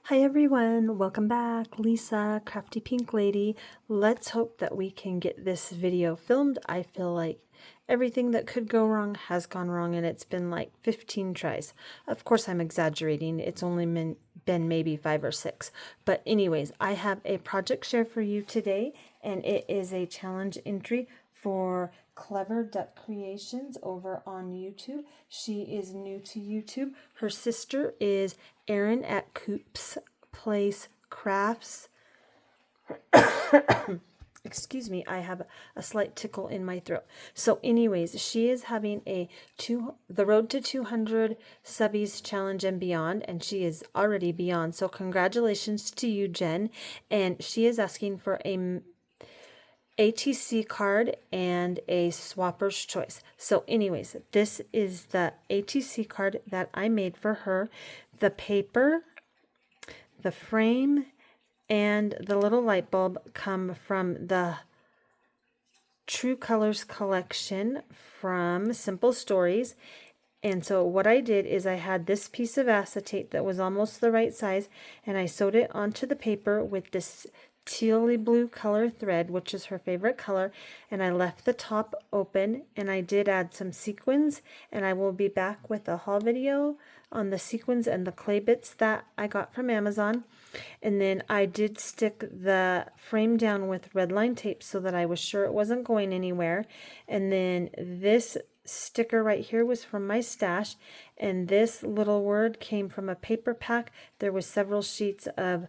Hi everyone, welcome back. Lisa, Crafty Pink Lady. Let's hope that we can get this video filmed. I feel like everything that could go wrong has gone wrong, and it's been like 15 tries. Of course, I'm exaggerating. It's only been maybe 5 or 6. But anyways, I have a project share for you today, and it is a challenge entry for Clever Duck Creations over on YouTube. She is new to YouTube. Her sister is Erin at Coop's Place Crafts. Excuse me, I have a slight tickle in my throat. So anyways, she is having the Road to 200 Subbies Challenge and Beyond, and she is already beyond. So congratulations to you, Jen. And she is asking for a ATC card and a swapper's choice. So anyways, this is the ATC card that I made for her. The paper, the frame, and the little light bulb come from the True Colors collection from Simple Stories. And so what I did is I had this piece of acetate that was almost the right size, and I sewed it onto the paper with this tealy blue color thread, which is her favorite color, and I left the top open, and I did add some sequins, and I will be back with a haul video on the sequins and the clay bits that I got from Amazon. And then I did stick the frame down with red line tape so that I was sure it wasn't going anywhere. And then this sticker right here was from my stash, and this little word came from a paper pack. There was several sheets of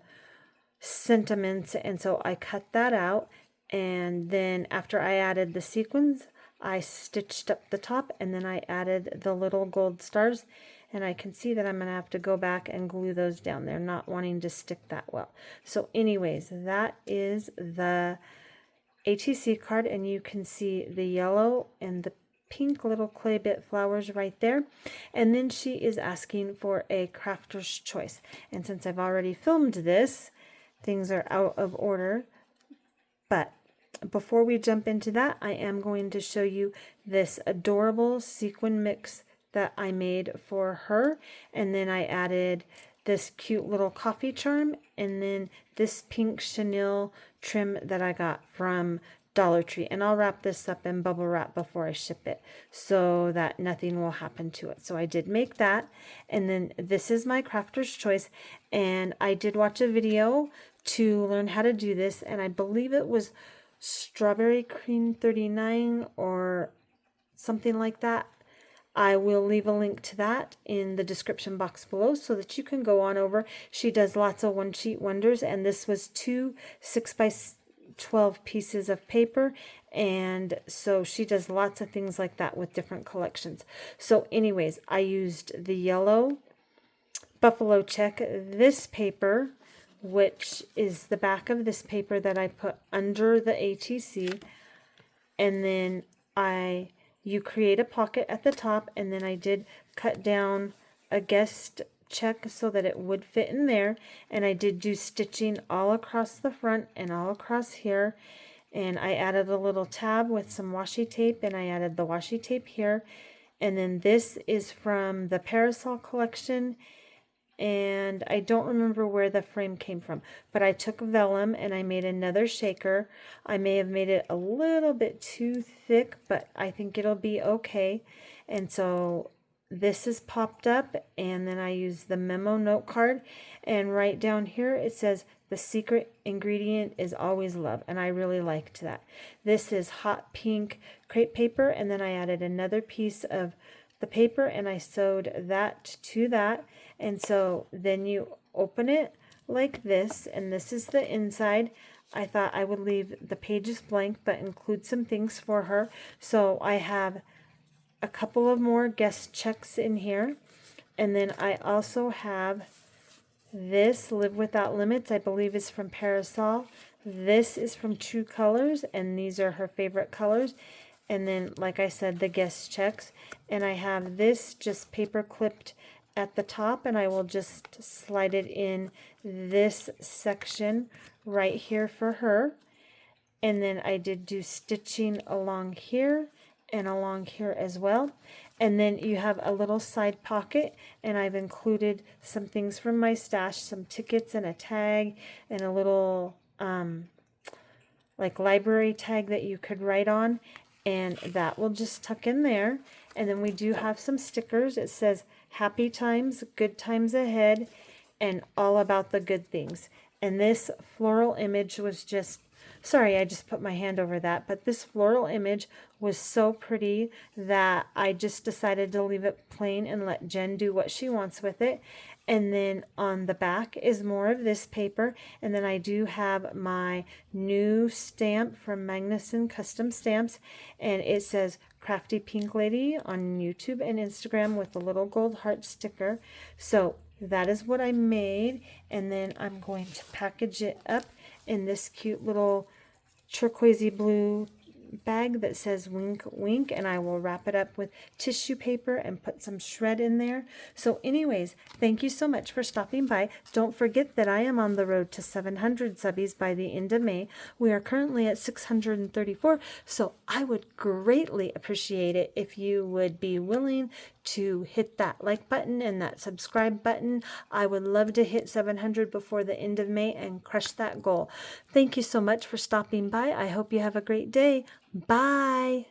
sentiments, and so I cut that out, and then after I added the sequins, I stitched up the top, and then I added the little gold stars, and I can see that I'm going to have to go back and glue those down. They're not wanting to stick that well. So anyways, that is the ATC card, and you can see the yellow and the pink little clay bit flowers right there. And then she is asking for a crafter's choice, and since I've already filmed this, things are out of order. But before we jump into that, I am going to show you this adorable sequin mix that I made for her. And then I added this cute little coffee charm, and then this pink chenille trim that I got from Dollar Tree. And I'll wrap this up in bubble wrap before I ship it so that nothing will happen to it. So I did make that. And then this is my crafter's choice. And I did watch a video to learn how to do this, and I believe it was Strawberry Cream 39 or something like that. I will leave a link to that in the description box below so that you can go on over. She does lots of one sheet wonders, and this was 2 6x12 pieces of paper, and so she does lots of things like that with different collections. So anyways, I used the yellow buffalo check, this paper, which is the back of this paper that I put under the ATC, and then you create a pocket at the top, and then I did cut down a guest check so that it would fit in there, and I did do stitching all across the front and all across here, and I added a little tab with some washi tape, and I added the washi tape here. And then this is from the Parasol collection, and I don't remember where the frame came from, but I took vellum and I made another shaker. I may have made it a little bit too thick, but I think it'll be okay. And so this is popped up, and then I use the memo note card, and right down here it says the secret ingredient is always love, and I really liked that. This is hot pink crepe paper, and then I added another piece of the paper and I sewed that to that. And so then you open it like this, and this is the inside. I thought I would leave the pages blank but include some things for her. So I have a couple of more guest checks in here, and then I also have this Live Without Limits, I believe is from Parasol. This is from True Colors, and these are her favorite colors. And then, like I said, the guest checks. And I have this just paper clipped at the top, and I will just slide it in this section right here for her. And then I did do stitching along here and along here as well. And then you have a little side pocket, and I've included some things from my stash, some tickets and a tag and a little like library tag that you could write on, and that will just tuck in there. And then we do have some stickers. It says happy times, good times ahead, and all about the good things. And this floral image was just, sorry, I just put my hand over that, but this floral image was so pretty that I just decided to leave it plain and let Jen do what she wants with it. And then on the back is more of this paper. And then I do have my new stamp from Magnuson Custom Stamps. And it says Crafty Pink Lady on YouTube and Instagram with a little gold heart sticker. So that is what I made. And then I'm going to package it up in this cute little turquoisey blue bag that says wink wink, and I will wrap it up with tissue paper and put some shred in there. So anyways, thank you so much for stopping by. Don't forget that I am on the road to 700 subbies by the end of May. We are currently at 634, so I would greatly appreciate it if you would be willing to hit that like button and that subscribe button. I would love to hit 700 before the end of May and crush that goal. Thank you so much for stopping by. I hope you have a great day. Bye.